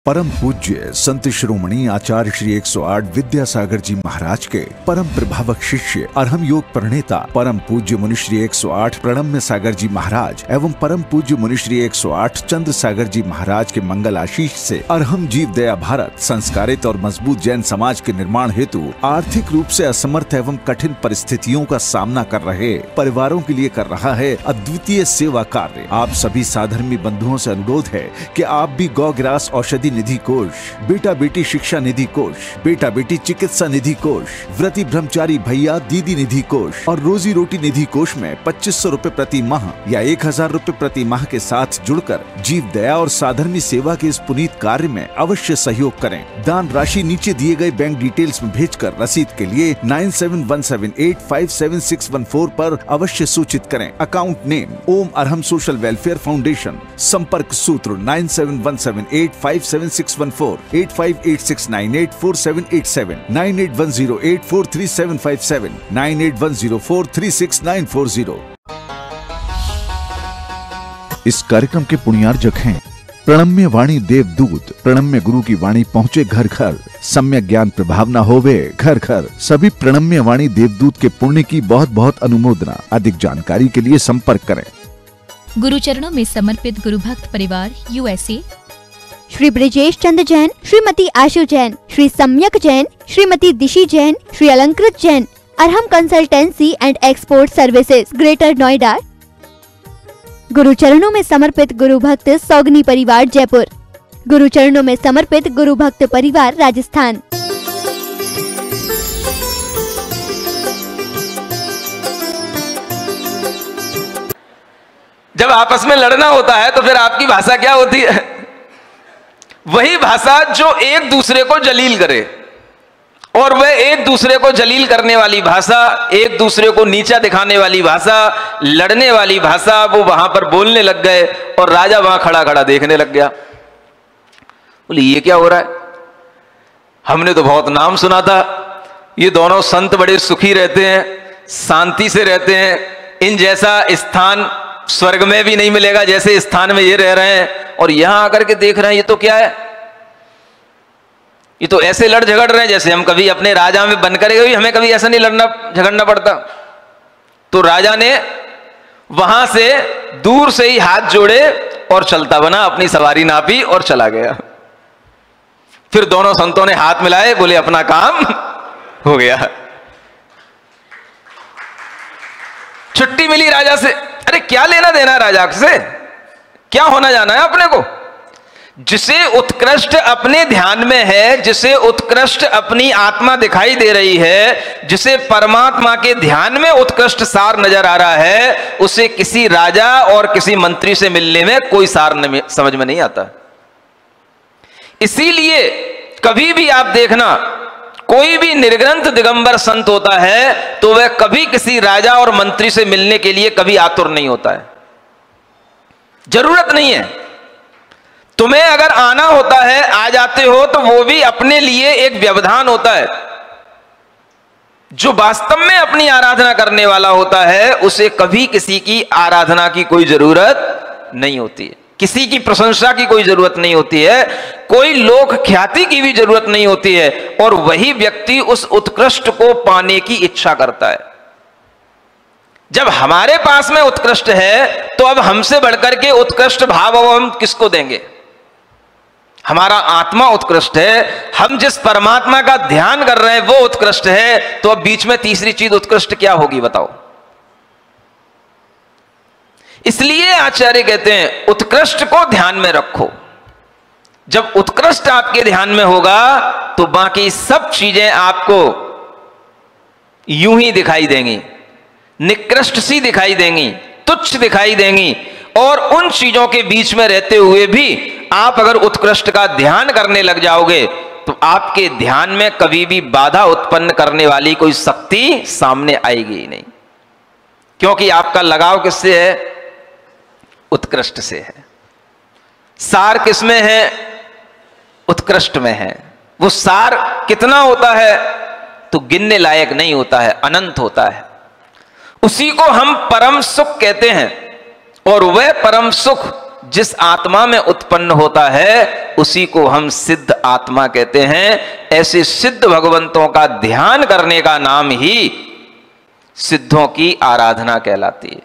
परम पूज्य संत शिरोमणि आचार्य श्री 108 विद्यासागर जी महाराज के परम प्रभावक शिष्य अरहम योग प्रणेता परम पूज्य मुनि श्री 108 प्रणम्य सागर जी महाराज एवं परम पूज्य मुनि श्री 108 चंद्र सागर जी महाराज के मंगल आशीष से अरहम जीव दया भारत संस्कारित और मजबूत जैन समाज के निर्माण हेतु आर्थिक रूप से असमर्थ एवं कठिन परिस्थितियों का सामना कर रहे परिवारों के लिए कर रहा है अद्वितीय सेवा कार्य। आप सभी साधर्मी बंधुओं से अनुरोध है कि आप भी गौग्रास औषधि निधि कोष, बेटा बेटी शिक्षा निधि कोष, बेटा बेटी चिकित्सा निधि कोष, व्रती ब्रह्मचारी भैया दीदी निधि कोष और रोजी रोटी निधि कोष में 2500 रूपए प्रति माह या 1000 रूपए प्रति माह के साथ जुड़कर जीव दया और साधर्मी सेवा के इस पुनीत कार्य में अवश्य सहयोग करें। दान राशि नीचे दिए गए बैंक डिटेल्स में भेजकर रसीद के लिए 9717857614 पर अवश्य सूचित करें। अकाउंट नेम ओम अरहम सोशल वेलफेयर फाउंडेशन। संपर्क सूत्र 9717857614, 8586984787, 9810843757, 9810436940। इस कार्यक्रम के पुण्यार्जक हैं प्रणम्य वाणी देवदूत। प्रणम्य गुरु की वाणी पहुँचे घर घर, सम्यक ज्ञान प्रभाव न होवे घर घर। सभी प्रणम्य वाणी देवदूत के पुण्य की बहुत बहुत अनुमोदना। अधिक जानकारी के लिए संपर्क करें। गुरु चरणों में समर्पित गुरु भक्त परिवार USA, श्री ब्रिजेश चंद्र जैन, श्रीमती आशु जैन, श्री सम्यक जैन, श्रीमती दिशी Jain, Shri Alankrit Jain, Arham consultancy and export services, Greater Noida. गुरु चरणों में समर्पित गुरु भक्त सौगनी परिवार जयपुर। गुरु चरणों में समर्पित गुरु भक्त परिवार राजस्थान। जब आपस में लड़ना होता है तो फिर आपकी भाषा क्या होती है? वही भाषा जो एक दूसरे को जलील करे, और वह एक दूसरे को जलील करने वाली भाषा, एक दूसरे को नीचा दिखाने वाली भाषा, लड़ने वाली भाषा वो वहां पर बोलने लग गए और राजा वहां खड़ा खड़ा देखने लग गया। बोले ये क्या हो रहा है? हमने तो बहुत नाम सुना था, ये दोनों संत बड़े सुखी रहते हैं, शांति से रहते हैं, इन जैसा स्थान स्वर्ग में भी नहीं मिलेगा जैसे स्थान में ये रह रहे हैं, और यहां आकर के देख रहे हैं ये तो क्या है? ये तो ऐसे लड़ झगड़ रहे हैं जैसे हम कभी अपने राजा में बनकर गए, हमें कभी ऐसा नहीं लड़ना झगड़ना पड़ता। तो राजा ने वहां से दूर से ही हाथ जोड़े और चलता बना, अपनी सवारी नापी और चला गया। फिर दोनों संतों ने हाथ मिलाए, बोले अपना काम हो गया। छुट्टी मिली राजा से। अरे क्या लेना देना है राजा से? क्या होना जाना है अपने को? जिसे उत्कृष्ट अपने ध्यान में है, जिसे उत्कृष्ट अपनी आत्मा दिखाई दे रही है, जिसे परमात्मा के ध्यान में उत्कृष्ट सार नजर आ रहा है, उसे किसी राजा और किसी मंत्री से मिलने में कोई सार समझ में नहीं आता। इसीलिए कभी भी आप देखना, कोई भी निर्ग्रंथ दिगंबर संत होता है तो वह कभी किसी राजा और मंत्री से मिलने के लिए कभी आतुर नहीं होता है। जरूरत नहीं है। तुम्हें अगर आना होता है, आ जाते हो, तो वो भी अपने लिए एक व्यवधान होता है। जो वास्तव में अपनी आराधना करने वाला होता है उसे कभी किसी की आराधना की कोई जरूरत नहीं होती है, किसी की प्रशंसा की कोई जरूरत नहीं होती है, कोई लोक ख्याति की भी जरूरत नहीं होती है, और वही व्यक्ति उस उत्कृष्ट को पाने की इच्छा करता है। जब हमारे पास में उत्कृष्ट है तो अब हमसे बढ़कर के उत्कृष्ट भाव हम किसको देंगे? हमारा आत्मा उत्कृष्ट है, हम जिस परमात्मा का ध्यान कर रहे हैं वो उत्कृष्ट है, तो अब बीच में तीसरी चीज उत्कृष्ट क्या होगी बताओ? इसलिए आचार्य कहते हैं उत्कृष्ट को ध्यान में रखो। जब उत्कृष्ट आपके ध्यान में होगा तो बाकी सब चीजें आपको यूं ही दिखाई देंगी, निकृष्ट सी दिखाई देंगी, तुच्छ दिखाई देंगी, और उन चीजों के बीच में रहते हुए भी आप अगर उत्कृष्ट का ध्यान करने लग जाओगे तो आपके ध्यान में कभी भी बाधा उत्पन्न करने वाली कोई शक्ति सामने आएगी ही नहीं, क्योंकि आपका लगाव किससे है? उत्कृष्ट से है। सार किसमें है? उत्कृष्ट में है। वो सार कितना होता है तो गिनने लायक नहीं होता है, अनंत होता है। उसी को हम परम सुख कहते हैं, और वह परम सुख जिस आत्मा में उत्पन्न होता है उसी को हम सिद्ध आत्मा कहते हैं। ऐसे सिद्ध भगवंतों का ध्यान करने का नाम ही सिद्धों की आराधना कहलाती है।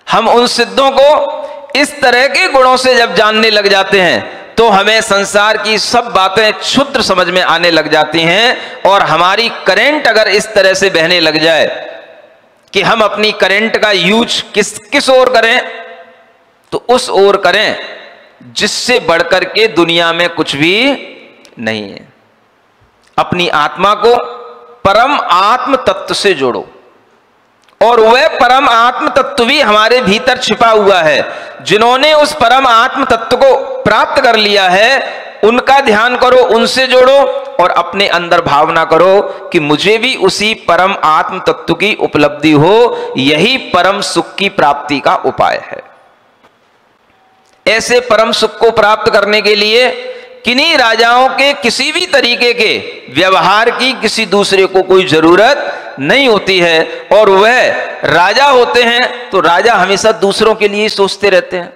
हम उन सिद्धों को इस तरह के गुणों से जब जानने लग जाते हैं तो हमें संसार की सब बातें क्षुद्र समझ में आने लग जाती हैं, और हमारी करंट अगर इस तरह से बहने लग जाए कि हम अपनी करंट का यूज किस ओर करें, तो उस ओर करें जिससे बढ़कर के दुनिया में कुछ भी नहीं है। अपनी आत्मा को परम आत्म तत्व से जोड़ो, और वह परम आत्म तत्व भी हमारे भीतर छिपा हुआ है। जिन्होंने उस परम आत्म तत्व को प्राप्त कर लिया है उनका ध्यान करो, उनसे जोड़ो, और अपने अंदर भावना करो कि मुझे भी उसी परम आत्म तत्व की उपलब्धि हो। यही परम सुख की प्राप्ति का उपाय है। ऐसे परम सुख को प्राप्त करने के लिए किन्हीं राजाओं के किसी भी तरीके के व्यवहार की किसी दूसरे को कोई जरूरत नहीं होती है। और वह राजा होते हैं तो राजा हमेशा दूसरों के लिए ही सोचते रहते हैं।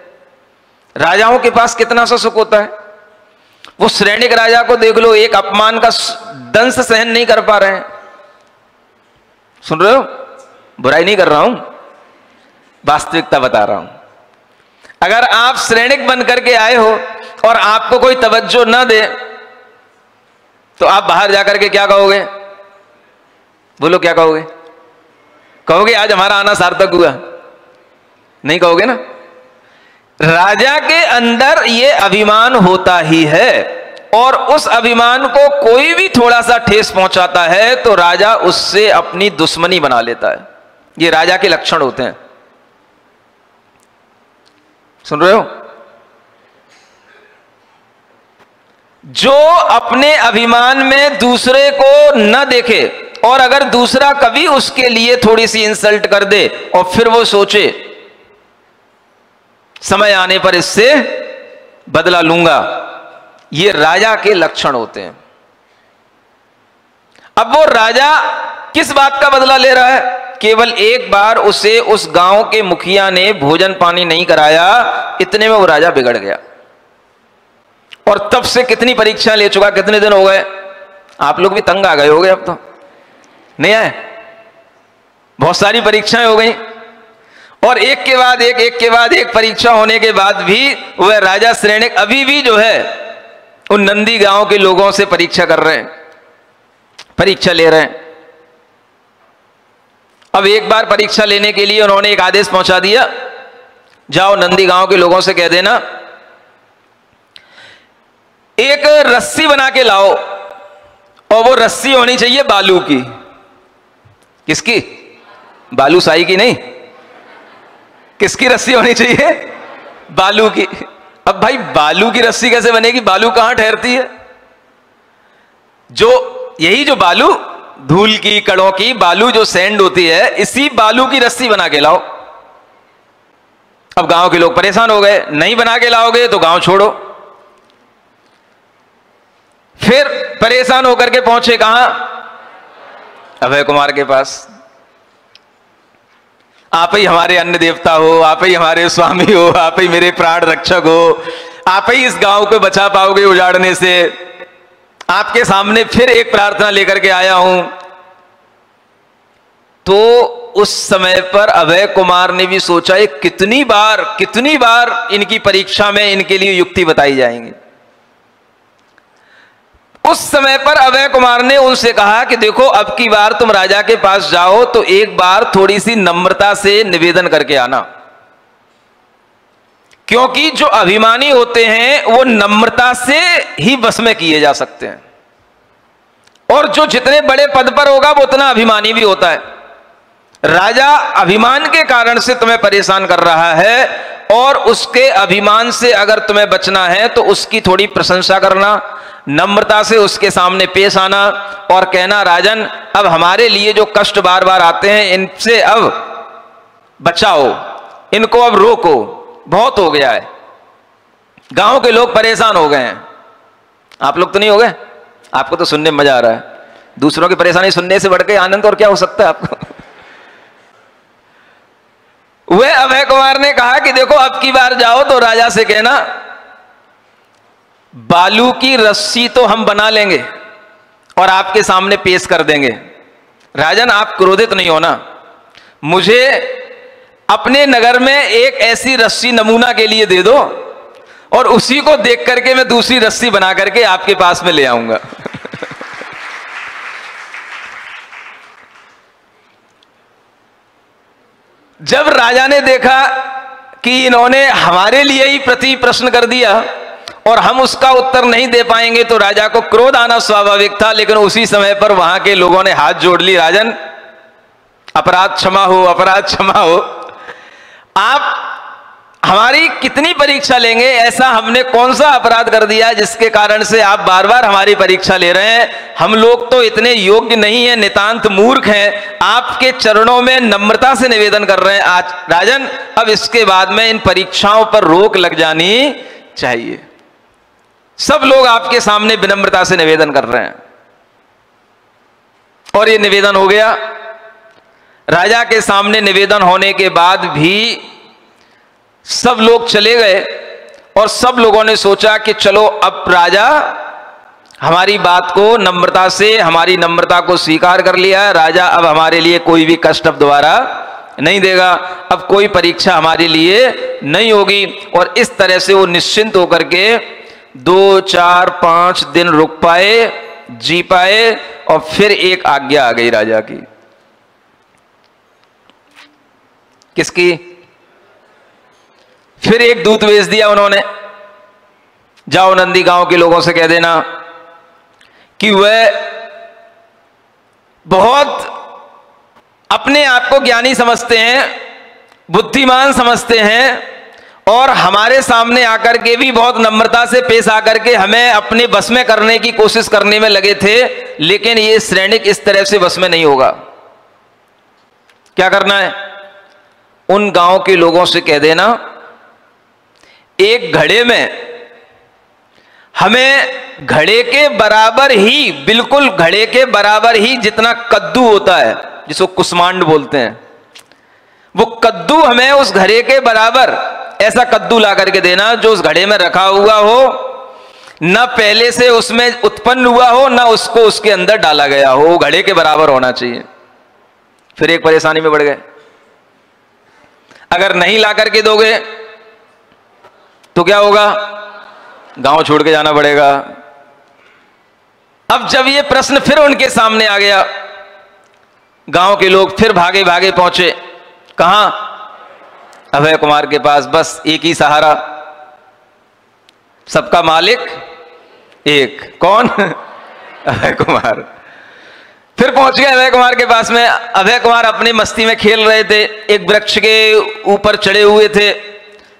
राजाओं के पास कितना सा सुख होता है। वो श्रेणिक राजा को देख लो, एक अपमान का दंश सहन नहीं कर पा रहे हैं। सुन रहे हो, बुराई नहीं कर रहा हूं, वास्तविकता बता रहा हूं। अगर आप श्रेणिक बन करके आए हो और आपको कोई तवज्जो न दे तो आप बाहर जाकर के क्या कहोगे? बोलो क्या कहोगे? कहोगे आज हमारा आना सार्थक हुआ? नहीं कहोगे ना। राजा के अंदर यह अभिमान होता ही है, और उस अभिमान को कोई भी थोड़ा सा ठेस पहुंचाता है तो राजा उससे अपनी दुश्मनी बना लेता है। ये राजा के लक्षण होते हैं। सुन रहे हो? जो अपने अभिमान में दूसरे को न देखे, और अगर दूसरा कभी उसके लिए थोड़ी सी इंसल्ट कर दे और फिर वो सोचे समय आने पर इससे बदला लूंगा, ये राजा के लक्षण होते हैं। अब वो राजा किस बात का बदला ले रहा है? केवल एक बार उसे उस गांव के मुखिया ने भोजन पानी नहीं कराया, इतने में वो राजा बिगड़ गया, और तब से कितनी परीक्षा ले चुका। कितने दिन हो गए? आप लोग भी तंग आ गए होगे, अब तो नहीं आए? बहुत सारी परीक्षाएं हो गई, और एक के बाद एक परीक्षा होने के बाद भी वह राजा श्रेणिक अभी भी जो है उन नंदी गांव के लोगों से परीक्षा कर रहे हैं, परीक्षा ले रहे हैं। अब एक बार परीक्षा लेने के लिए उन्होंने एक आदेश पहुंचा दिया, जाओ नंदी गांव के लोगों से कह देना एक रस्सी बना के लाओ, और वो रस्सी होनी चाहिए बालू की। किसकी? बालू साई की नहीं। किसकी रस्सी होनी चाहिए? बालू की। अब भाई बालू की रस्सी कैसे बनेगी? बालू कहां ठहरती है? यही जो बालू, धूल की, कणों की बालू जो सैंड होती है, इसी बालू की रस्सी बना के लाओ। अब गांव के लोग परेशान हो गए, नहीं बना के लाओगे तो गांव छोड़ो। फिर परेशान होकर के पहुंचे कहां? अभय कुमार के पास। आप ही हमारे अन्न देवता हो, आप ही हमारे स्वामी हो, आप ही मेरे प्राण रक्षक हो, आप ही इस गांव को बचा पाओगे उजाड़ने से। आपके सामने फिर एक प्रार्थना लेकर के आया हूं। तो उस समय पर अभय कुमार ने भी सोचा ये कितनी बार इनकी परीक्षा में इनके लिए युक्ति बताई जाएंगी। उस समय पर अभय कुमार ने उनसे कहा कि देखो अब की बार तुम राजा के पास जाओ तो एक बार थोड़ी सी नम्रता से निवेदन करके आना, क्योंकि जो अभिमानी होते हैं वो नम्रता से ही वश में किए जा सकते हैं, और जो जितने बड़े पद पर होगा वो उतना अभिमानी भी होता है। राजा अभिमान के कारण से तुम्हें परेशान कर रहा है, और उसके अभिमान से अगर तुम्हें बचना है तो उसकी थोड़ी प्रशंसा करना, नम्रता से उसके सामने पेश आना और कहना राजन अब हमारे लिए जो कष्ट बार बार आते हैं इनसे अब बचाओ, इनको अब रोको, बहुत हो गया है, गांव के लोग परेशान हो गए हैं। आप लोग तो नहीं हो गए? आपको तो सुनने में मजा आ रहा है। दूसरों की परेशानी सुनने से बढ़ के आनंद और क्या हो सकता है आपको? वह अभय कुमार ने कहा कि देखो अब की बार जाओ तो राजा से कहना बालू की रस्सी तो हम बना लेंगे और आपके सामने पेश कर देंगे। राजन आप क्रोधित नहीं होना, मुझे अपने नगर में एक ऐसी रस्सी नमूना के लिए दे दो और उसी को देख करके मैं दूसरी रस्सी बना करके आपके पास में ले आऊंगा। जब राजा ने देखा कि इन्होंने हमारे लिए ही प्रति प्रश्न कर दिया और हम उसका उत्तर नहीं दे पाएंगे तो राजा को क्रोध आना स्वाभाविक था, लेकिन उसी समय पर वहां के लोगों ने हाथ जोड़ ली, राजन अपराध क्षमा हो, अपराध क्षमा हो, आप हमारी कितनी परीक्षा लेंगे, ऐसा हमने कौन सा अपराध कर दिया जिसके कारण से आप बार बार हमारी परीक्षा ले रहे हैं। हम लोग तो इतने योग्य नहीं हैं, नितांत मूर्ख हैं, आपके चरणों में नम्रता से निवेदन कर रहे हैं आज राजन, अब इसके बाद में इन परीक्षाओं पर रोक लग जानी चाहिए। सब लोग आपके सामने विनम्रता से निवेदन कर रहे हैं और ये निवेदन हो गया। राजा के सामने निवेदन होने के बाद भी सब लोग चले गए और सब लोगों ने सोचा कि चलो अब राजा हमारी बात को नम्रता से, हमारी नम्रता को स्वीकार कर लिया है, राजा अब हमारे लिए कोई भी कष्ट अब दोबारा नहीं देगा, अब कोई परीक्षा हमारे लिए नहीं होगी। और इस तरह से वो निश्चिंत होकर के 2, 4, 5 दिन रुक पाए, जी पाए और फिर एक आज्ञा आ गई राजा की। किसकी? फिर एक दूत भेज दिया उन्होंने, जाओ नंदी गांव के लोगों से कह देना कि वह बहुत अपने आप को ज्ञानी समझते हैं, बुद्धिमान समझते हैं और हमारे सामने आकर के भी बहुत नम्रता से पेश आकर के हमें अपने बस में करने की कोशिश करने में लगे थे, लेकिन ये सैनिक इस तरह से बस में नहीं होगा। क्या करना है? उन गांव के लोगों से कह देना एक घड़े में हमें घड़े के बराबर ही, बिल्कुल घड़े के बराबर ही जितना कद्दू होता है जिसको कुष्मांड बोलते हैं, वो कद्दू हमें उस घड़े के बराबर ऐसा कद्दू ला करके देना जो उस घड़े में रखा हुआ हो, न पहले से उसमें उत्पन्न हुआ हो न उसको उसके अंदर डाला गया हो, वो घड़े के बराबर होना चाहिए। फिर एक परेशानी में बढ़ गए, अगर नहीं ला करके दोगे तो क्या होगा? गांव छोड़ के जाना पड़ेगा। अब जब ये प्रश्न फिर उनके सामने आ गया, गांव के लोग फिर भागे भागे पहुंचे, कहां? अभय कुमार के पास। बस एक ही सहारा, सबका मालिक एक, कौन? अभय कुमार। फिर पहुंच गए अभय कुमार के पास में। अभय कुमार अपनी मस्ती में खेल रहे थे, एक वृक्ष के ऊपर चढ़े हुए थे,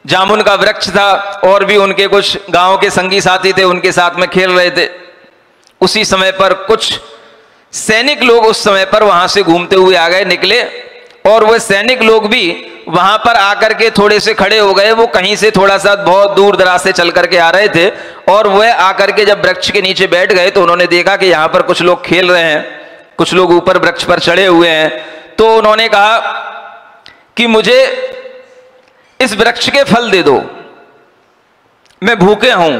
जामुन का वृक्ष था और भी उनके कुछ गांव के संगी साथी थे, उनके साथ में खेल रहे थे। उसी समय पर कुछ सैनिक लोग उस समय पर वहां से घूमते हुए आ गए, निकले, और वह सैनिक लोग भी वहां पर आकर के थोड़े से खड़े हो गए। वो कहीं से थोड़ा सा बहुत दूर दराज से चल करके आ रहे थे और वह आकर के जब वृक्ष के नीचे बैठ गए तो उन्होंने देखा कि यहां पर कुछ लोग खेल रहे हैं, कुछ लोग ऊपर वृक्ष पर चढ़े हुए हैं। तो उन्होंने कहा कि मुझे इस वृक्ष के फल दे दो, मैं भूखे हूं,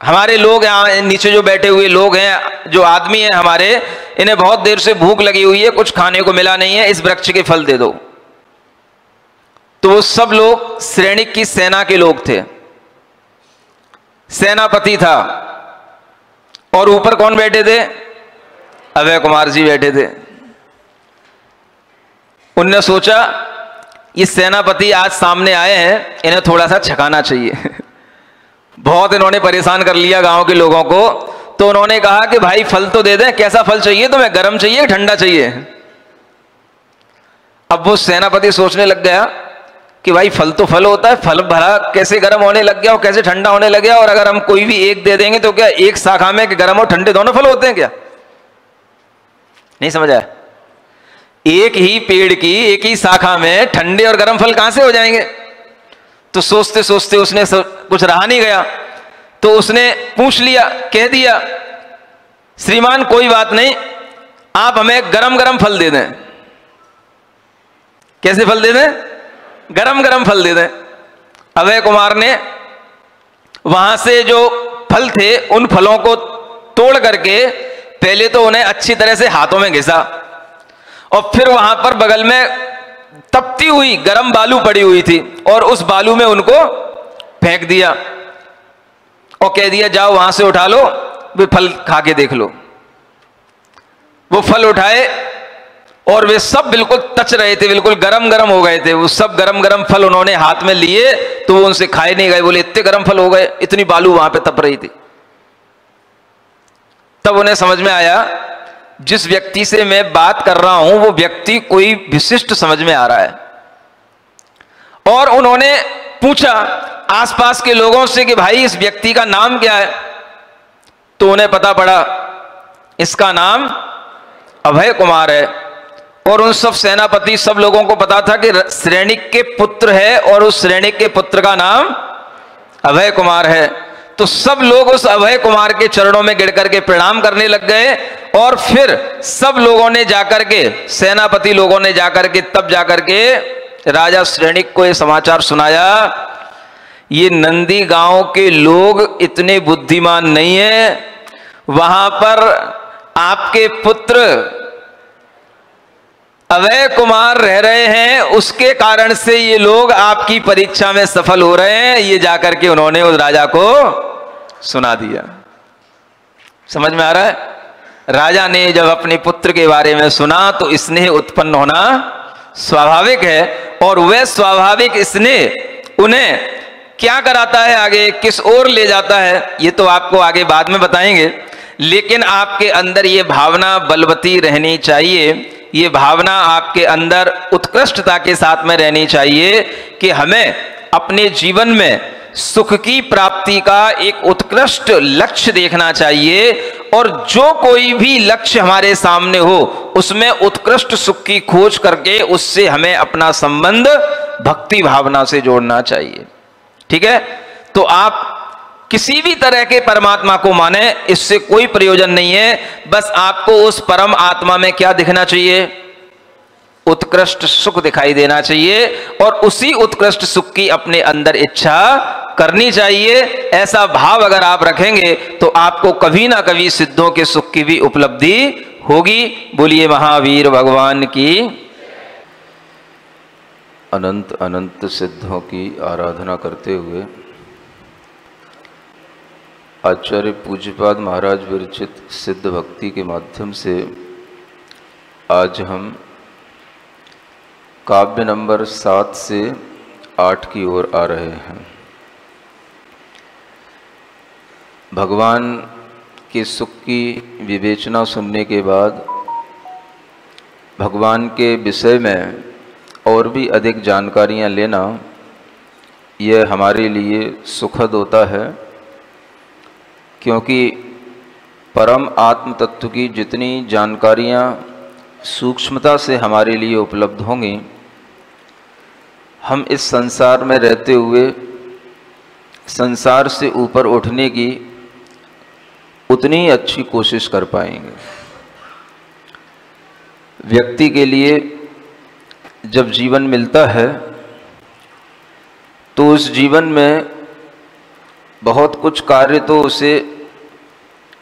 हमारे लोग यहाँ नीचे जो बैठे हुए लोग हैं, जो आदमी हैं हमारे, इन्हें बहुत देर से भूख लगी हुई है, कुछ खाने को मिला नहीं है, इस वृक्ष के फल दे दो। तो वो सब लोग सैनिक की सेना के लोग थे, सेनापति था, और ऊपर कौन बैठे थे? अभय कुमार जी बैठे थे। उनने सोचा ये सेनापति आज सामने आए हैं, इन्हें थोड़ा सा छकाना चाहिए। बहुत इन्होंने परेशान कर लिया गांव के लोगों को। तो उन्होंने कहा कि भाई फल तो दे दें, कैसा फल चाहिए तुम्हें, गर्म चाहिए ठंडा चाहिए? अब वो सेनापति सोचने लग गया कि भाई फल तो फल होता है, फल भरा कैसे गर्म होने लग गया और कैसे ठंडा होने लग गया, और अगर हम कोई भी एक दे देंगे तो क्या एक शाखा में गर्म और ठंडे दोनों फल होते हैं क्या? नहीं समझ आया? एक ही पेड़ की एक ही शाखा में ठंडे और गर्म फल कहां से हो जाएंगे? तो सोचते सोचते उसने कुछ रहा नहीं गया, तो उसने पूछ लिया, कह दिया, श्रीमान कोई बात नहीं, आप हमें गरम गरम फल दे दें। कैसे फल दे दें? गरम गरम फल दे दें। अभय कुमार ने वहां से जो फल थे उन फलों को तोड़ करके पहले तो उन्हें अच्छी तरह से हाथों में घिसा और फिर वहां पर बगल में तपती हुई गरम बालू पड़ी हुई थी और उस बालू में उनको फेंक दिया और कह दिया जाओ वहां से उठा लो, वे फल खा के देख लो। वो फल उठाए और वे सब बिल्कुल तच रहे थे, बिल्कुल गरम गरम हो गए थे। वो सब गरम गरम फल उन्होंने हाथ में लिए तो वो उनसे खाए नहीं गए। बोले इतने गरम फल हो गए, इतनी बालू वहां पे तप रही थी। तब उन्हें समझ में आया जिस व्यक्ति से मैं बात कर रहा हूं वो व्यक्ति कोई विशिष्ट समझ में आ रहा है। और उन्होंने पूछा आसपास के लोगों से कि भाई इस व्यक्ति का नाम क्या है, तो उन्हें पता पड़ा इसका नाम अभय कुमार है। और उन सब सेनापति सब लोगों को पता था कि श्रेणिक के पुत्र है और उस श्रेणिक के पुत्र का नाम अभय कुमार है। तो सब लोग उस अभय कुमार के चरणों में गिर करके प्रणाम करने लग गए। और फिर सब लोगों ने जाकर के, सेनापति लोगों ने जाकर के, तब जाकर के राजा श्रेणिक को यह समाचार सुनाया, ये नंदी गांव के लोग इतने बुद्धिमान नहीं है, वहां पर आपके पुत्र अभय कुमार रह रहे हैं, उसके कारण से ये लोग आपकी परीक्षा में सफल हो रहे हैं। ये जाकर के उन्होंने उस राजा को सुना दिया। समझ में आ रहा है? राजा ने जब अपने पुत्र के बारे में सुना तो स्नेह उत्पन्न होना स्वाभाविक है। और वह स्वाभाविक स्नेह उन्हें क्या कराता है, आगे किस ओर ले जाता है, ये तो आपको आगे बाद में बताएंगे। लेकिन आपके अंदर ये भावना बलवती रहनी चाहिए, ये भावना आपके अंदर उत्कृष्टता के साथ में रहनी चाहिए कि हमें अपने जीवन में सुख की प्राप्ति का एक उत्कृष्ट लक्ष्य देखना चाहिए। और जो कोई भी लक्ष्य हमारे सामने हो उसमें उत्कृष्ट सुख की खोज करके उससे हमें अपना संबंध भक्ति भावना से जोड़ना चाहिए। ठीक है? तो आप किसी भी तरह के परमात्मा को माने, इससे कोई प्रयोजन नहीं है। बस आपको उस परम आत्मा में क्या दिखना चाहिए? उत्कृष्ट सुख दिखाई देना चाहिए और उसी उत्कृष्ट सुख की अपने अंदर इच्छा करनी चाहिए। ऐसा भाव अगर आप रखेंगे तो आपको कभी ना कभी सिद्धों के सुख की भी उपलब्धि होगी। बोलिए महावीर भगवान की। अनंत अनंत सिद्धों की आराधना करते हुए आचार्य पूज्यपाद महाराज विरचित सिद्ध भक्ति के माध्यम से आज हम काव्य नंबर 7 से 8 की ओर आ रहे हैं। भगवान के सुख की विवेचना सुनने के बाद भगवान के विषय में और भी अधिक जानकारियां लेना यह हमारे लिए सुखद होता है, क्योंकि परम आत्म तत्व की जितनी जानकारियां सूक्ष्मता से हमारे लिए उपलब्ध होंगी, हम इस संसार में रहते हुए संसार से ऊपर उठने की उतनी अच्छी कोशिश कर पाएंगे। व्यक्ति के लिए जब जीवन मिलता है तो उस जीवन में बहुत कुछ कार्य तो उसे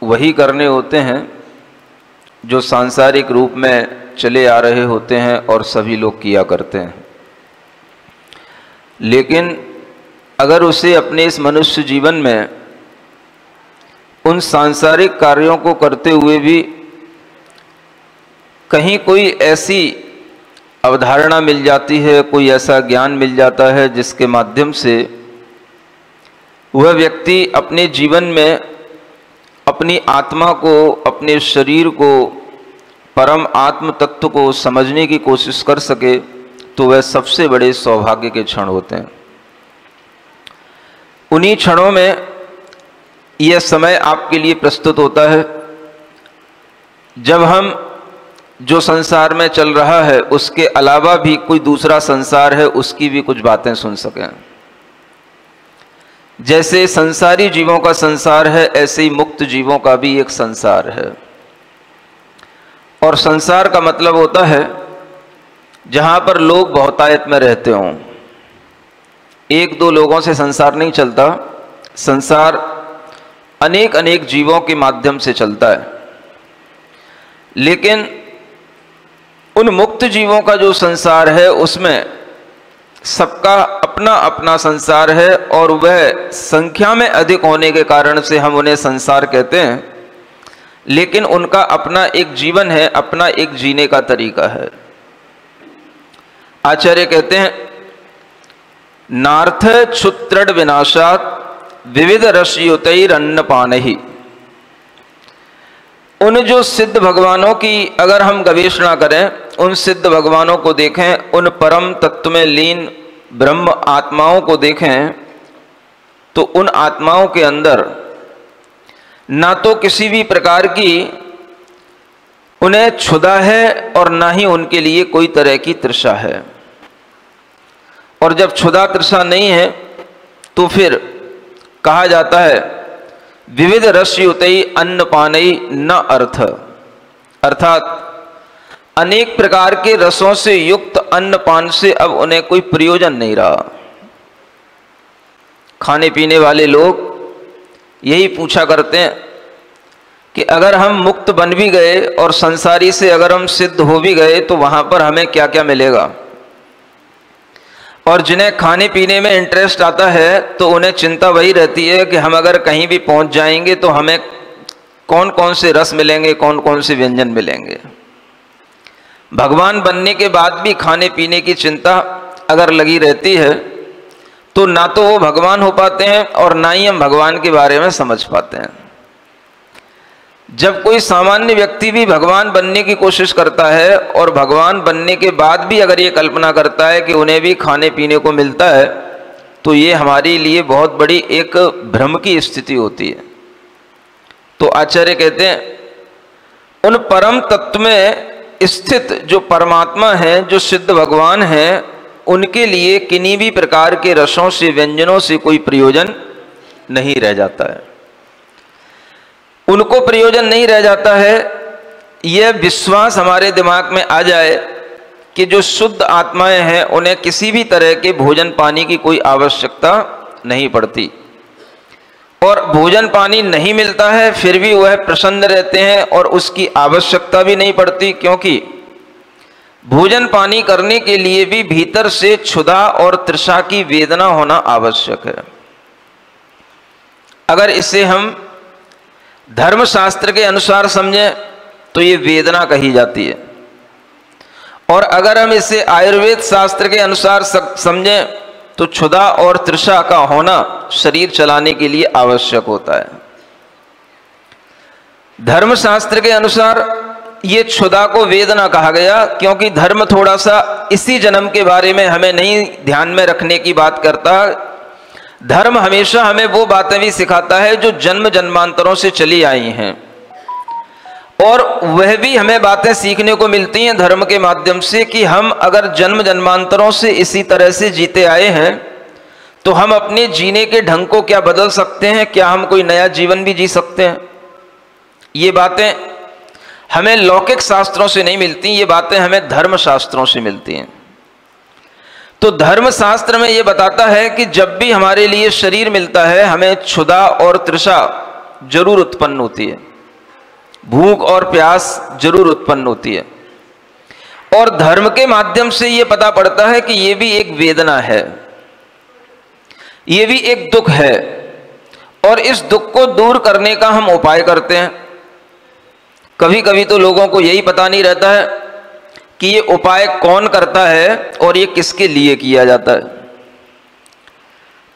वही करने होते हैं जो सांसारिक रूप में चले आ रहे होते हैं और सभी लोग किया करते हैं। लेकिन अगर उसे अपने इस मनुष्य जीवन में उन सांसारिक कार्यों को करते हुए भी कहीं कोई ऐसी अवधारणा मिल जाती है, कोई ऐसा ज्ञान मिल जाता है जिसके माध्यम से वह व्यक्ति अपने जीवन में अपनी आत्मा को, अपने शरीर को, परम आत्म तत्व को समझने की कोशिश कर सके, तो वह सबसे बड़े सौभाग्य के क्षण होते हैं। उन्हीं क्षणों में यह समय आपके लिए प्रस्तुत होता है जब हम जो संसार में चल रहा है उसके अलावा भी कोई दूसरा संसार है, उसकी भी कुछ बातें सुन सकें। जैसे संसारी जीवों का संसार है, ऐसे ही मुक्त जीवों का भी एक संसार है। और संसार का मतलब होता है जहां पर लोग बहुतायत में रहते हों, एक दो लोगों से संसार नहीं चलता, संसार अनेक अनेक जीवों के माध्यम से चलता है। लेकिन उन मुक्त जीवों का जो संसार है उसमें सबका अपना अपना संसार है, और वह संख्या में अधिक होने के कारण से हम उन्हें संसार कहते हैं, लेकिन उनका अपना एक जीवन है, अपना एक जीने का तरीका है। आचार्य कहते हैं, नार्थ क्षुत्रड विनाशात विविध रसयुतैरन्न पानहि। उन जो सिद्ध भगवानों की अगर हम गवेषणा करें, उन सिद्ध भगवानों को देखें, उन परम तत्व में लीन ब्रह्म आत्माओं को देखें, तो उन आत्माओं के अंदर ना तो किसी भी प्रकार की उन्हें क्षुधा है और ना ही उनके लिए कोई तरह की तृषा है। और जब क्षुधा तृषा नहीं है तो फिर कहा जाता है विविध रसयुतई अन्न पानई न अर्थ, अर्थात अनेक प्रकार के रसों से युक्त अन्न पान से अब उन्हें कोई प्रयोजन नहीं रहा। खाने पीने वाले लोग यही पूछा करते हैं कि अगर हम मुक्त बन भी गए और संसारी से अगर हम सिद्ध हो भी गए तो वहां पर हमें क्या क्या मिलेगा। और जिन्हें खाने पीने में इंटरेस्ट आता है तो उन्हें चिंता वही रहती है कि हम अगर कहीं भी पहुंच जाएंगे तो हमें कौन कौन से रस मिलेंगे, कौन कौन से व्यंजन मिलेंगे। भगवान बनने के बाद भी खाने पीने की चिंता अगर लगी रहती है तो ना तो वो भगवान हो पाते हैं और ना ही हम भगवान के बारे में समझ पाते हैं। जब कोई सामान्य व्यक्ति भी भगवान बनने की कोशिश करता है और भगवान बनने के बाद भी अगर ये कल्पना करता है कि उन्हें भी खाने पीने को मिलता है, तो ये हमारे लिए बहुत बड़ी एक भ्रम की स्थिति होती है। तो आचार्य कहते हैं उन परम तत्व में स्थित जो परमात्मा है, जो सिद्ध भगवान है, उनके लिए किन्हीं भी प्रकार के रसों से व्यंजनों से कोई प्रयोजन नहीं रह जाता है। उनको प्रयोजन नहीं रह जाता है, यह विश्वास हमारे दिमाग में आ जाए कि जो शुद्ध आत्माएं हैं उन्हें किसी भी तरह के भोजन पानी की कोई आवश्यकता नहीं पड़ती, और भोजन पानी नहीं मिलता है फिर भी वह प्रसन्न रहते हैं और उसकी आवश्यकता भी नहीं पड़ती, क्योंकि भोजन पानी करने के लिए भी भीतर से क्षुधा और तृषा की वेदना होना आवश्यक है। अगर इसे हम धर्मशास्त्र के अनुसार समझें तो ये वेदना कही जाती है, और अगर हम इसे आयुर्वेद शास्त्र के अनुसार समझें तो क्षुधा और तृषा का होना शरीर चलाने के लिए आवश्यक होता है। धर्मशास्त्र के अनुसार ये क्षुधा को वेदना कहा गया, क्योंकि धर्म थोड़ा सा इसी जन्म के बारे में हमें नहीं ध्यान में रखने की बात करता। धर्म हमेशा हमें वो बातें भी सिखाता है जो जन्म जन्मांतरों से चली आई हैं, और वह भी हमें बातें सीखने को मिलती हैं धर्म के माध्यम से कि हम अगर जन्म जन्मांतरों से इसी तरह से जीते आए हैं तो हम अपने जीने के ढंग को क्या बदल सकते हैं, क्या हम कोई नया जीवन भी जी सकते हैं। ये बातें हमें लौकिक शास्त्रों से नहीं मिलती, ये बातें हमें धर्म शास्त्रों से मिलती हैं। तो धर्म शास्त्र में ये बताता है कि जब भी हमारे लिए शरीर मिलता है हमें क्षुधा और तृषा जरूर उत्पन्न होती है, भूख और प्यास जरूर उत्पन्न होती है, और धर्म के माध्यम से ये पता पड़ता है कि ये भी एक वेदना है, ये भी एक दुख है, और इस दुख को दूर करने का हम उपाय करते हैं। कभी कभी तो लोगों को यही पता नहीं रहता है कि ये उपाय कौन करता है और ये किसके लिए किया जाता है।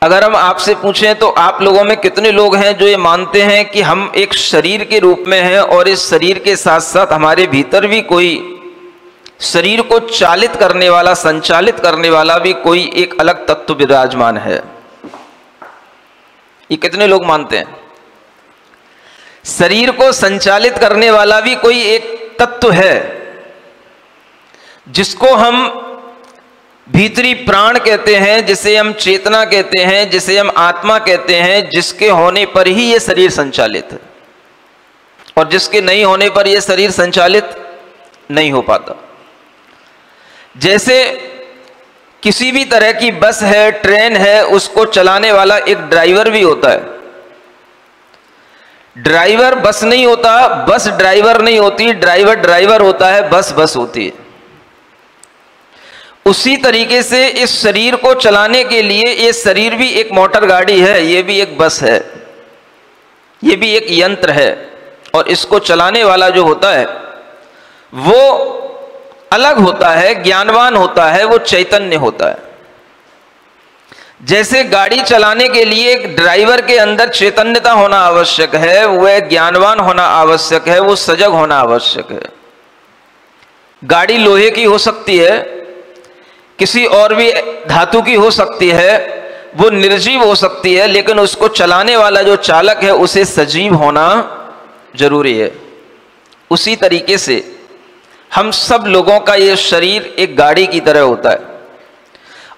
अगर हम आपसे पूछें तो आप लोगों में कितने लोग हैं जो ये मानते हैं कि हम एक शरीर के रूप में हैं और इस शरीर के साथ साथ हमारे भीतर भी कोई शरीर को चालित करने वाला, संचालित करने वाला भी कोई एक अलग तत्व विराजमान है। ये कितने लोग मानते हैं? शरीर को संचालित करने वाला भी कोई एक तत्व है जिसको हम भीतरी प्राण कहते हैं, जिसे हम चेतना कहते हैं, जिसे हम आत्मा कहते हैं, जिसके होने पर ही ये शरीर संचालित है, और जिसके नहीं होने पर यह शरीर संचालित नहीं हो पाता। जैसे किसी भी तरह की बस है, ट्रेन है, उसको चलाने वाला एक ड्राइवर भी होता है। ड्राइवर बस नहीं होता, बस ड्राइवर नहीं होती, ड्राइवर ड्राइवर होता है, बस बस होती है। उसी तरीके से इस शरीर को चलाने के लिए ये शरीर भी एक मोटर गाड़ी है, ये भी एक बस है, ये भी एक यंत्र है, और इसको चलाने वाला जो होता है वो अलग होता है, ज्ञानवान होता है, वो चैतन्य होता है। जैसे गाड़ी चलाने के लिए एक ड्राइवर के अंदर चैतन्यता होना आवश्यक है, वह ज्ञानवान होना आवश्यक है, वो सजग होना आवश्यक है। गाड़ी लोहे की हो सकती है, किसी और भी धातु की हो सकती है, वो निर्जीव हो सकती है, लेकिन उसको चलाने वाला जो चालक है उसे सजीव होना जरूरी है। उसी तरीके से हम सब लोगों का ये शरीर एक गाड़ी की तरह होता है,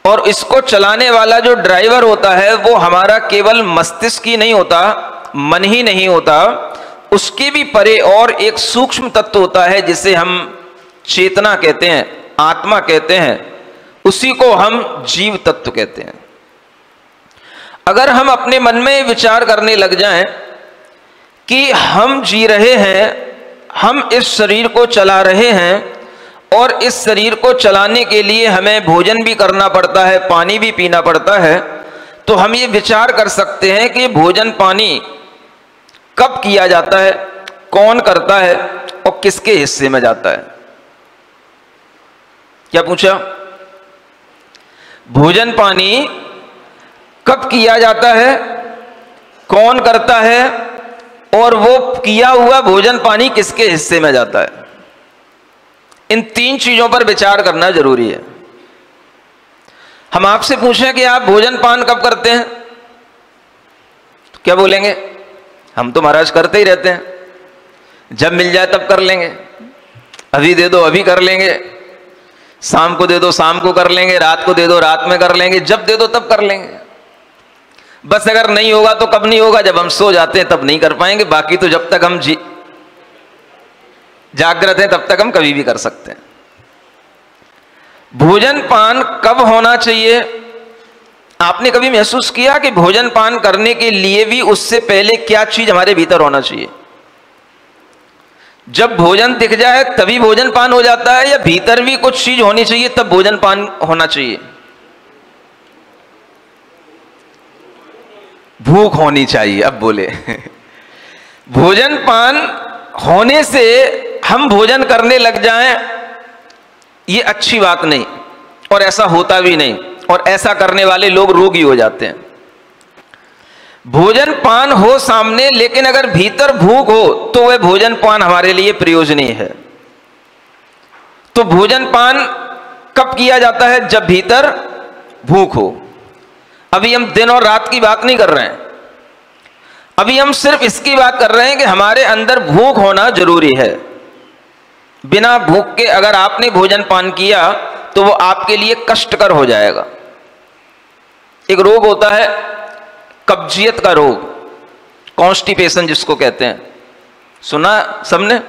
और इसको चलाने वाला जो ड्राइवर होता है वो हमारा केवल मस्तिष्क ही नहीं होता, मन ही नहीं होता, उसके भी परे और एक सूक्ष्म तत्व होता है जिसे हम चेतना कहते हैं, आत्मा कहते हैं, उसी को हम जीव तत्व कहते हैं। अगर हम अपने मन में विचार करने लग जाएं कि हम जी रहे हैं, हम इस शरीर को चला रहे हैं, और इस शरीर को चलाने के लिए हमें भोजन भी करना पड़ता है, पानी भी पीना पड़ता है, तो हम ये विचार कर सकते हैं कि भोजन पानी कब किया जाता है, कौन करता है और किसके हिस्से में जाता है। क्या पूछा? भोजन पानी कब किया जाता है, कौन करता है, और वो किया हुआ भोजन पानी किसके हिस्से में जाता है। इन तीन चीजों पर विचार करना जरूरी है। हम आपसे पूछें कि आप भोजन पान कब करते हैं, तो क्या बोलेंगे? हम तो महाराज करते ही रहते हैं, जब मिल जाए तब कर लेंगे, अभी दे दो अभी कर लेंगे, शाम को दे दो शाम को कर लेंगे, रात को दे दो रात में कर लेंगे, जब दे दो तब कर लेंगे। बस अगर नहीं होगा तो कब नहीं होगा? जब हम सो जाते हैं तब नहीं कर पाएंगे, बाकी तो जब तक हम जागृत हैं तब तक हम कभी भी कर सकते हैं। भोजन पान कब होना चाहिए? आपने कभी महसूस किया कि भोजन पान करने के लिए भी उससे पहले क्या चीज हमारे भीतर होना चाहिए? जब भोजन दिख जाए तभी भोजन पान हो जाता है, या भीतर भी कुछ चीज होनी चाहिए तब भोजन पान होना चाहिए? भूख होनी चाहिए। अब बोले भोजन पान होने से हम भोजन करने लग जाएं, ये अच्छी बात नहीं, और ऐसा होता भी नहीं, और ऐसा करने वाले लोग रोगी हो जाते हैं। भोजन पान हो सामने, लेकिन अगर भीतर भूख हो तो वह भोजन पान हमारे लिए प्रयोजनीय है। तो भोजन पान कब किया जाता है? जब भीतर भूख हो। अभी हम दिन और रात की बात नहीं कर रहे हैं, अभी हम सिर्फ इसकी बात कर रहे हैं कि हमारे अंदर भूख होना जरूरी है। बिना भूख के अगर आपने भोजन पान किया तो वो आपके लिए कष्टकर हो जाएगा। एक रोग होता है कब्जियत का रोग, कॉन्स्टिपेशन जिसको कहते हैं, सुना सबने?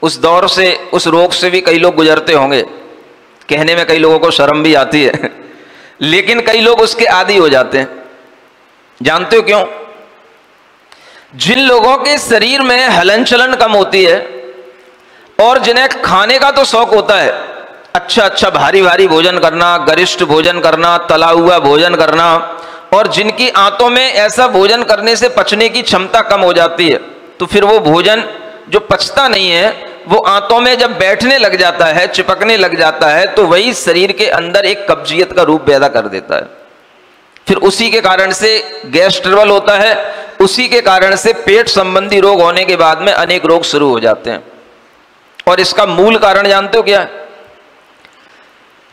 उस दौर से, उस रोग से भी कई लोग गुजरते होंगे। कहने में कई लोगों को शर्म भी आती है लेकिन कई लोग उसके आदी हो जाते हैं। जानते हो क्यों? जिन लोगों के शरीर में हलन चलन कम होती है और जिन्हें खाने का तो शौक होता है, अच्छा अच्छा भारी भारी भोजन करना, गरिष्ठ भोजन करना, तला हुआ भोजन करना, और जिनकी आंतों में ऐसा भोजन करने से पचने की क्षमता कम हो जाती है, तो फिर वो भोजन जो पचता नहीं है वो आंतों में जब बैठने लग जाता है, चिपकने लग जाता है, तो वही शरीर के अंदर एक कब्जियत का रूप पैदा कर देता है। फिर उसी के कारण से गैस ट्रबल होता है, उसी के कारण से पेट संबंधी रोग होने के बाद में अनेक रोग शुरू हो जाते हैं। और इसका मूल कारण जानते हो क्या है?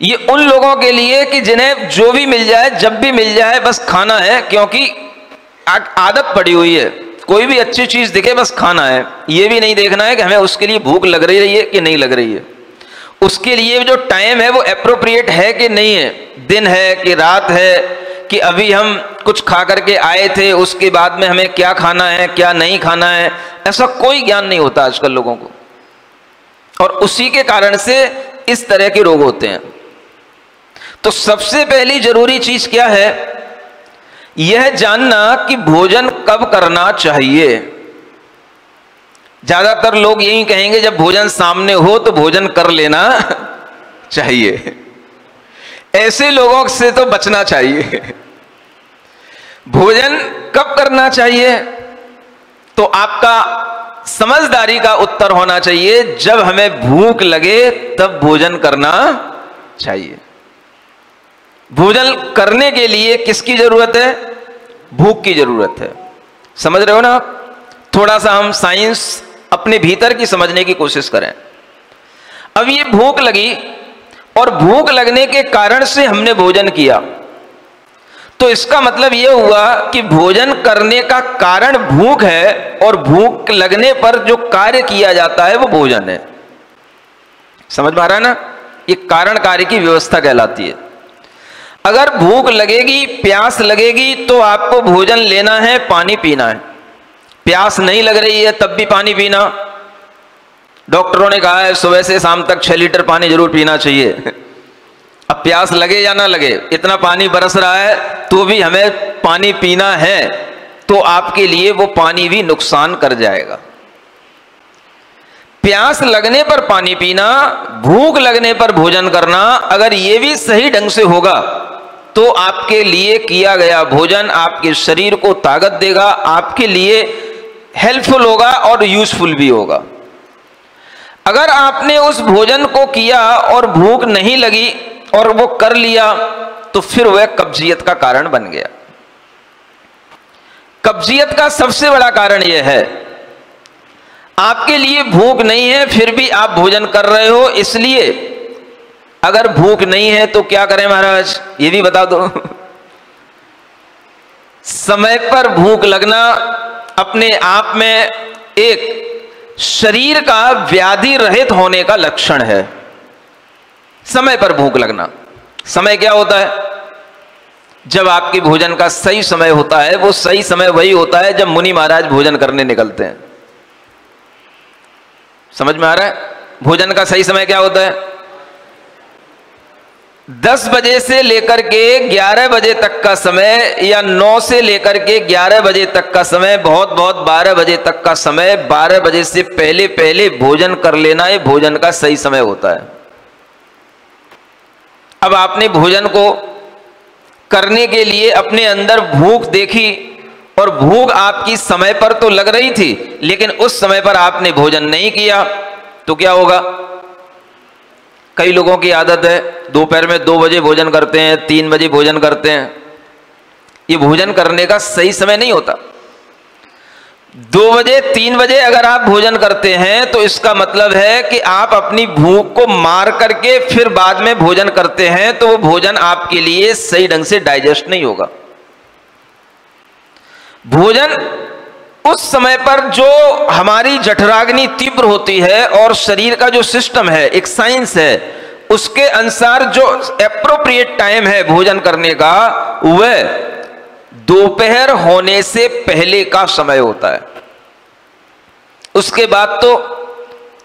ये उन लोगों के लिए कि जिन्हें जो भी मिल जाए, जब भी मिल जाए, बस खाना है, क्योंकि आदत पड़ी हुई है। कोई भी अच्छी चीज दिखे बस खाना है, ये भी नहीं देखना है कि हमें उसके लिए भूख लग रही है कि नहीं लग रही है, उसके लिए जो टाइम है वो एप्रोप्रिएट है कि नहीं है, दिन है कि रात है, कि अभी हम कुछ खा करके आए थे, उसके बाद में हमें क्या खाना है क्या नहीं खाना है, ऐसा कोई ज्ञान नहीं होता आजकल लोगों को। और उसी के कारण से इस तरह के रोग होते हैं। तो सबसे पहली जरूरी चीज क्या है, यह जानना कि भोजन कब करना चाहिए। ज्यादातर लोग यही कहेंगे जब भोजन सामने हो तो भोजन कर लेना चाहिए। ऐसे लोगों से तो बचना चाहिए। भोजन कब करना चाहिए, तो आपका समझदारी का उत्तर होना चाहिए जब हमें भूख लगे तब भोजन करना चाहिए। भोजन करने के लिए किसकी जरूरत है, भूख की जरूरत है। समझ रहे हो ना? थोड़ा सा हम साइंस अपने भीतर की समझने की कोशिश करें। अब ये भूख लगी और भूख लगने के कारण से हमने भोजन किया, तो इसका मतलब यह हुआ कि भोजन करने का कारण भूख है और भूख लगने पर जो कार्य किया जाता है वो भोजन है। समझ में आ रहा है ना? ये कारण कार्य की व्यवस्था कहलाती है। अगर भूख लगेगी, प्यास लगेगी तो आपको भोजन लेना है, पानी पीना है। प्यास नहीं लग रही है तब भी पानी पीना। डॉक्टरों ने कहा है सुबह से शाम तक 6 लीटर पानी जरूर पीना चाहिए। अब प्यास लगे या ना लगे, इतना पानी बरस रहा है तो भी हमें पानी पीना है, तो आपके लिए वो पानी भी नुकसान कर जाएगा। प्यास लगने पर पानी पीना, भूख लगने पर भोजन करना, अगर ये भी सही ढंग से होगा तो आपके लिए किया गया भोजन आपके शरीर को ताकत देगा, आपके लिए हेल्पफुल होगा और यूजफुल भी होगा। अगर आपने उस भोजन को किया और भूख नहीं लगी और वो कर लिया तो फिर वह कब्जियत का कारण बन गया। कब्जियत का सबसे बड़ा कारण यह है, आपके लिए भूख नहीं है फिर भी आप भोजन कर रहे हो। इसलिए अगर भूख नहीं है तो क्या करें महाराज, ये भी बता दो। समय पर भूख लगना अपने आप में एक शरीर का व्याधि रहित होने का लक्षण है। समय पर भूख लगना, समय क्या होता है, जब आपके भोजन का सही समय होता है। वो सही समय वही होता है जब मुनि महाराज भोजन करने निकलते हैं। समझ में आ रहा है? भोजन का सही समय क्या होता है? 10 बजे से लेकर के 11 बजे तक का समय, या 9 से लेकर के 11 बजे तक का समय, बहुत बहुत 12 बजे तक का समय। 12 बजे से पहले पहले भोजन कर लेना, ये भोजन का सही समय होता है। अब आपने भोजन को करने के लिए अपने अंदर भूख देखी और भूख आपकी समय पर तो लग रही थी, लेकिन उस समय पर आपने भोजन नहीं किया तो क्या होगा? कई लोगों की आदत है दोपहर में 2 बजे भोजन करते हैं, 3 बजे भोजन करते हैं। ये भोजन करने का सही समय नहीं होता। 2 बजे 3 बजे अगर आप भोजन करते हैं तो इसका मतलब है कि आप अपनी भूख को मार करके फिर बाद में भोजन करते हैं, तो वो भोजन आपके लिए सही ढंग से डाइजेस्ट नहीं होगा। भोजन उस समय पर जो हमारी जठराग्नि तीव्र होती है और शरीर का जो सिस्टम है, एक साइंस है, उसके अनुसार जो एप्रोप्रिएट टाइम है भोजन करने का, वह दोपहर होने से पहले का समय होता है। उसके बाद तो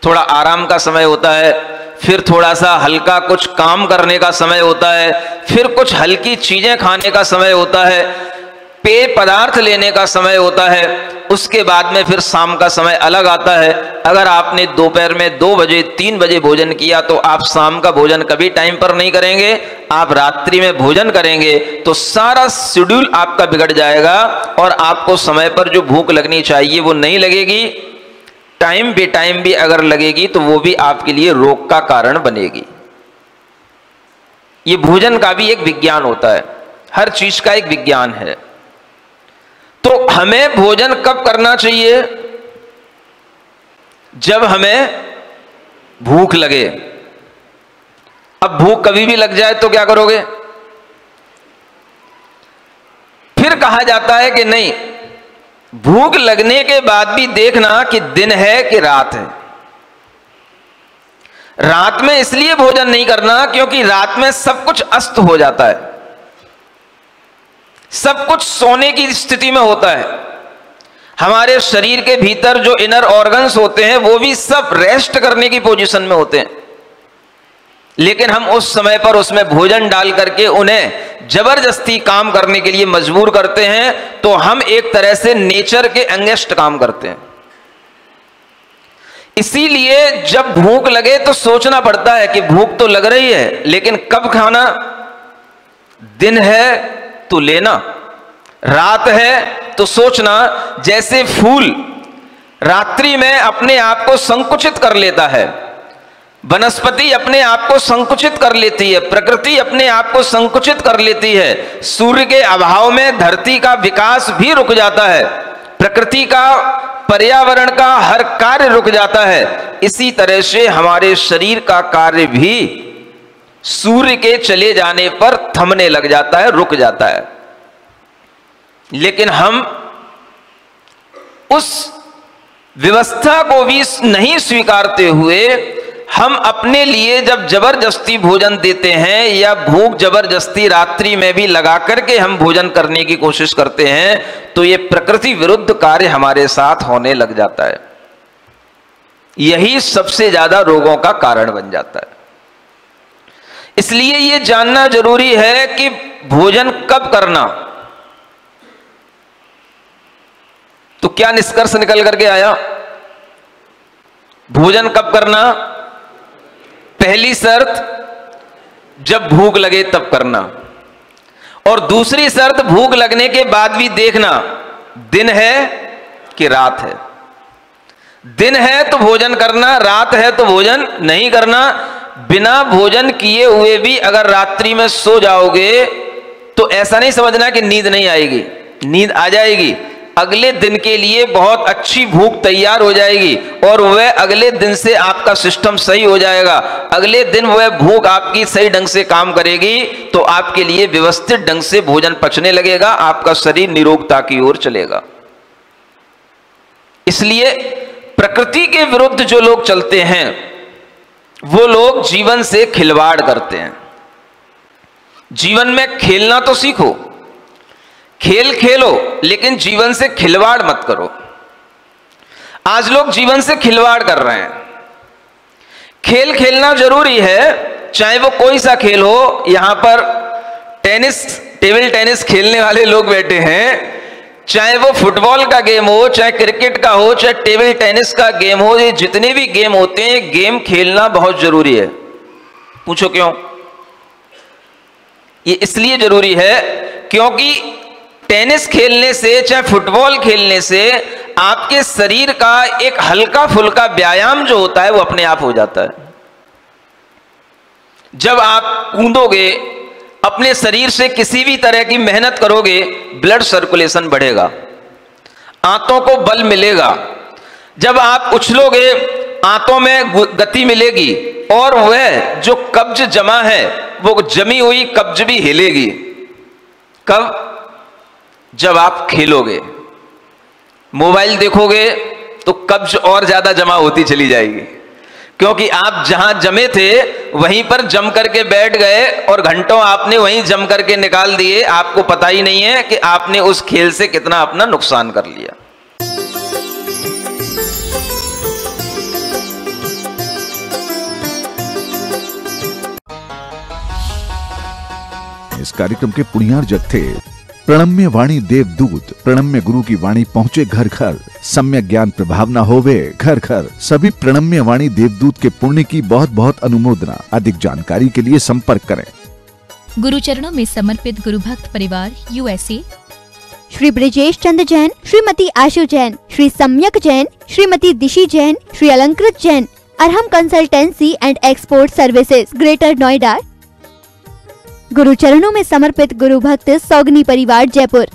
थोड़ा आराम का समय होता है, फिर थोड़ा सा हल्का कुछ काम करने का समय होता है, फिर कुछ हल्की चीजें खाने का समय होता है, पेय पदार्थ लेने का समय होता है। उसके बाद में फिर शाम का समय अलग आता है। अगर आपने दोपहर में 2 बजे 3 बजे भोजन किया तो आप शाम का भोजन कभी टाइम पर नहीं करेंगे, आप रात्रि में भोजन करेंगे, तो सारा शेड्यूल आपका बिगड़ जाएगा और आपको समय पर जो भूख लगनी चाहिए वो नहीं लगेगी। टाइम बे टाइम भी अगर लगेगी तो वो भी आपके लिए रोग का कारण बनेगी। ये भोजन का भी एक विज्ञान होता है, हर चीज का एक विज्ञान है। तो हमें भोजन कब करना चाहिए? जब हमें भूख लगे। अब भूख कभी भी लग जाए तो क्या करोगे? फिर कहा जाता है कि नहीं, भूख लगने के बाद भी देखना कि दिन है कि रात है। रात में इसलिए भोजन नहीं करना क्योंकि रात में सब कुछ अस्त हो जाता है, सब कुछ सोने की स्थिति में होता है। हमारे शरीर के भीतर जो इनर ऑर्गन्स होते हैं वो भी सब रेस्ट करने की पोजीशन में होते हैं। लेकिन हम उस समय पर उसमें भोजन डाल करके उन्हें जबरदस्ती काम करने के लिए मजबूर करते हैं, तो हम एक तरह से नेचर के अगेंस्ट काम करते हैं। इसीलिए जब भूख लगे तो सोचना पड़ता है कि भूख तो लग रही है, लेकिन कब खाना। दिन है तो लेना, रात है तो सोचना। जैसे फूल रात्रि में अपने आप को संकुचित कर लेता है, वनस्पति अपने आप को संकुचित कर लेती है, प्रकृति अपने आप को संकुचित कर लेती है। सूर्य के अभाव में धरती का विकास भी रुक जाता है, प्रकृति का, पर्यावरण का हर कार्य रुक जाता है। इसी तरह से हमारे शरीर का कार्य भी सूर्य के चले जाने पर थमने लग जाता है, रुक जाता है। लेकिन हम उस व्यवस्था को भी नहीं स्वीकारते हुए हम अपने लिए जब जबरदस्ती भोजन देते हैं या भूख जबरदस्ती रात्रि में भी लगा करके हम भोजन करने की कोशिश करते हैं, तो ये प्रकृति विरुद्ध कार्य हमारे साथ होने लग जाता है। यही सबसे ज्यादा रोगों का कारण बन जाता है। इसलिए ये जानना जरूरी है कि भोजन कब करना। तो क्या निष्कर्ष निकल करके आया? भोजन कब करना? पहली शर्त जब भूख लगे तब करना, और दूसरी शर्त भूख लगने के बाद भी देखना दिन है कि रात है। दिन है तो भोजन करना, रात है तो भोजन नहीं करना। बिना भोजन किए हुए भी अगर रात्रि में सो जाओगे तो ऐसा नहीं समझना कि नींद नहीं आएगी, नींद आ जाएगी। अगले दिन के लिए बहुत अच्छी भूख तैयार हो जाएगी और वह अगले दिन से आपका सिस्टम सही हो जाएगा। अगले दिन वह भूख आपकी सही ढंग से काम करेगी तो आपके लिए व्यवस्थित ढंग से भोजन पचने लगेगा, आपका शरीर निरोगता की ओर चलेगा। इसलिए प्रकृति के विरुद्ध जो लोग चलते हैं वो लोग जीवन से खिलवाड़ करते हैं। जीवन में खेलना तो सीखो, खेल खेलो, लेकिन जीवन से खिलवाड़ मत करो। आज लोग जीवन से खिलवाड़ कर रहे हैं। खेल खेलना जरूरी है, चाहे वो कोई सा खेल हो। यहां पर टेबल टेनिस खेलने वाले लोग बैठे हैं, चाहे वो फुटबॉल का गेम हो, चाहे क्रिकेट का हो, चाहे टेबल टेनिस का गेम हो, ये जितने भी गेम होते हैं, गेम खेलना बहुत जरूरी है। पूछो क्यों? ये इसलिए जरूरी है क्योंकि टेनिस खेलने से, चाहे फुटबॉल खेलने से आपके शरीर का एक हल्का फुल्का व्यायाम जो होता है वो अपने आप हो जाता है। जब आप कूदोगे, अपने शरीर से किसी भी तरह की मेहनत करोगे, ब्लड सर्कुलेशन बढ़ेगा, आंतों को बल मिलेगा। जब आप उछलोगे, आंतों में गति मिलेगी और वह जो कब्ज जमा है वो जमी हुई कब्ज भी हिलेगी। कब? जब आप खेलोगे। मोबाइल देखोगे तो कब्ज और ज्यादा जमा होती चली जाएगी, क्योंकि आप जहां जमे थे वहीं पर जम करके बैठ गए और घंटों आपने वहीं जम करके निकाल दिए। आपको पता ही नहीं है कि आपने उस खेल से कितना अपना नुकसान कर लिया। इस कार्यक्रम के पुण्यार जत्थे प्रणम्य वाणी देवदूत, प्रणम्य गुरु की वाणी पहुंचे घर घर, सम्यक ज्ञान प्रभाव न होवे घर घर। सभी प्रणम्य वाणी देवदूत के पुण्य की बहुत बहुत अनुमोदना। अधिक जानकारी के लिए संपर्क करें। गुरु चरणों में समर्पित गुरु भक्त परिवार USA, श्री ब्रिजेश चंद्र जैन, श्रीमती आशु जैन, श्री सम्यक जैन, श्रीमती दिशी Jain, Shri Alankrit Jain, Arham consultancy and export services, Greater Noida. गुरु चरणों में समर्पित गुरु भक्त सौगनी परिवार जयपुर,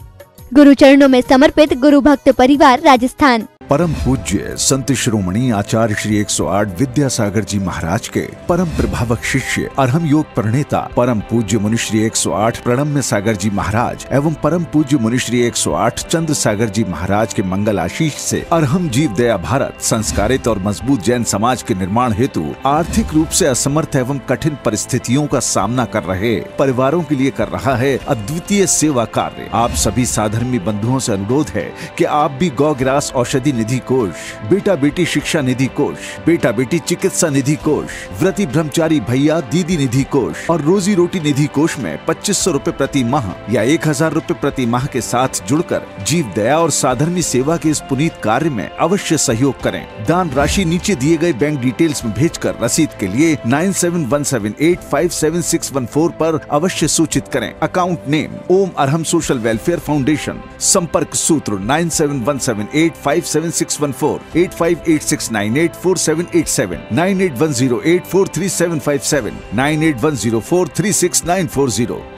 गुरु चरणों में समर्पित गुरु भक्त परिवार राजस्थान। परम पूज्य संत शिरोमणि आचार्य श्री 108 विद्यासागर जी महाराज के परम प्रभावक शिष्य अरहम योग प्रणेता परम पूज्य मुनिश्री 108 प्रणम्य सागर जी महाराज एवं परम पूज्य मुनिश्री 108 चंद्र सागर जी महाराज के मंगल आशीष से अरहम जीव दया भारत संस्कारित और मजबूत जैन समाज के निर्माण हेतु आर्थिक रूप से असमर्थ एवं कठिन परिस्थितियों का सामना कर रहे परिवारों के लिए कर रहा है अद्वितीय सेवा कार्य। आप सभी साधर्मी बंधुओं से अनुरोध है कि आप भी गौ ग्रास औषधि निधि कोष, बेटा बेटी शिक्षा निधि कोष, बेटा बेटी चिकित्सा निधि कोष, व्रती ब्रह्मचारी भैया दीदी निधि कोष और रोजी रोटी निधि कोष में 2500 रूपए प्रति माह या 1000 रूपए प्रति माह के साथ जुड़कर जीव दया और साधर्मी सेवा के इस पुनीत कार्य में अवश्य सहयोग करें। दान राशि नीचे दिए गए बैंक डिटेल्स में भेजकर रसीद के लिए 9717857614 पर अवश्य सूचित करें। अकाउंट नेम ओम अरहम सोशल वेलफेयर फाउंडेशन। संपर्क सूत्र 9717857614, 8586984787, 9810843757, 9810436940।